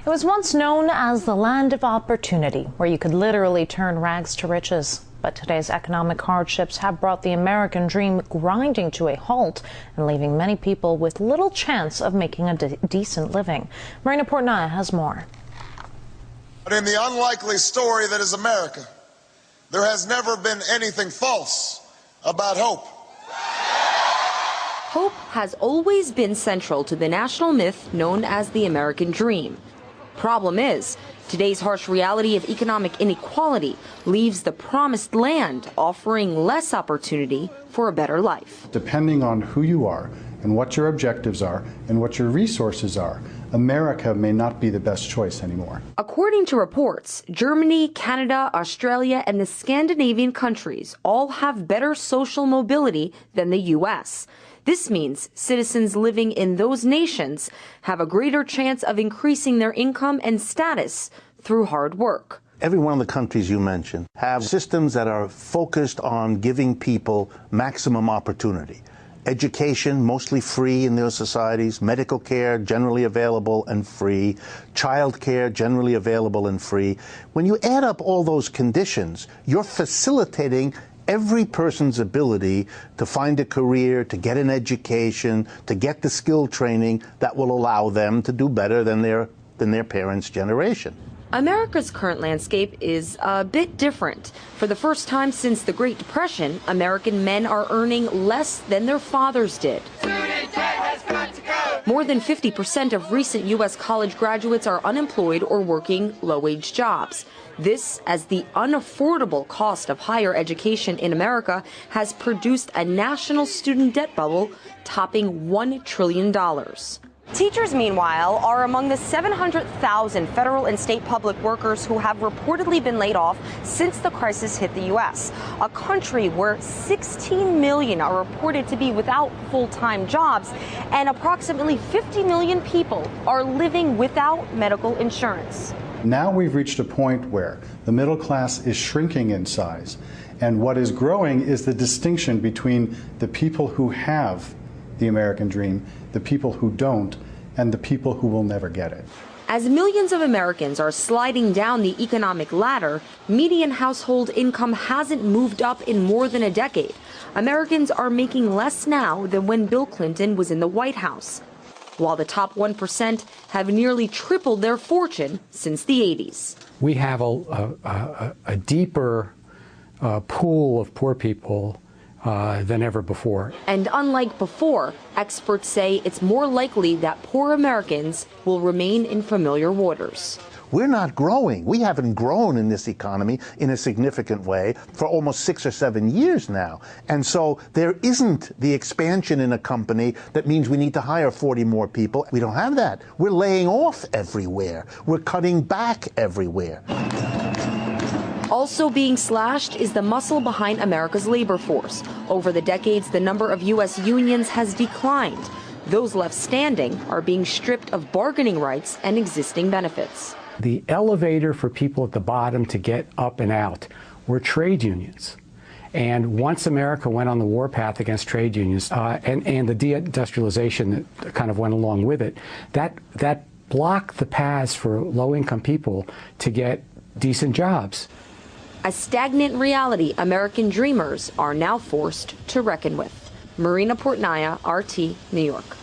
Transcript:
It was once known as the land of opportunity, where you could literally turn rags to riches. But today's economic hardships have brought the American dream grinding to a halt and leaving many people with little chance of making a decent living. Marina Portnaya has more. But in the unlikely story that is America, there has never been anything false about hope. Hope has always been central to the national myth known as the American dream. Problem is, today's harsh reality of economic inequality leaves the promised land offering less opportunity for a better life. Depending on who you are and what your objectives are and what your resources are, America may not be the best choice anymore. According to reports, Germany, Canada, Australia, and the Scandinavian countries all have better social mobility than the U.S. This means citizens living in those nations have a greater chance of increasing their income and status through hard work. Every one of the countries you mentioned have systems that are focused on giving people maximum opportunity. Education, mostly free in those societies, medical care, generally available and free, child care, generally available and free. When you add up all those conditions, you're facilitating every person's ability to find a career, to get an education, to get the skill training that will allow them to do better than their parents' generation. America's current landscape is a bit different. For the first time since the Great Depression, American men are earning less than their fathers did. More than 50% of recent U.S. college graduates are unemployed or working low-wage jobs. This, as the unaffordable cost of higher education in America has produced a national student debt bubble topping $1 trillion. Teachers, meanwhile, are among the 700,000 federal and state public workers who have reportedly been laid off since the crisis hit the U.S., a country where 16 million are reported to be without full-time jobs, and approximately 50 million people are living without medical insurance. Now we've reached a point where the middle class is shrinking in size, and what is growing is the distinction between the people who have the American dream, the people who don't, and the people who will never get it. As millions of Americans are sliding down the economic ladder, median household income hasn't moved up in more than a decade. Americans are making less now than when Bill Clinton was in the White House, while the top 1% have nearly tripled their fortune since the 80s. We have a deeper pool of poor people than ever before. And unlike before, experts say it's more likely that poor Americans will remain in familiar waters. We're not growing. We haven't grown in this economy in a significant way for almost 6 or 7 years now. And so there isn't the expansion in a company that means we need to hire 40 more people. We don't have that. We're laying off everywhere. We're cutting back everywhere. Also being slashed is the muscle behind America's labor force. Over the decades, the number of U.S. unions has declined. Those left standing are being stripped of bargaining rights and existing benefits. The elevator for people at the bottom to get up and out were trade unions. And once America went on the warpath against trade unions and the deindustrialization that kind of went along with it, that blocked the paths for low-income people to get decent jobs. A stagnant reality American dreamers are now forced to reckon with. Marina Portnaya, RT, New York.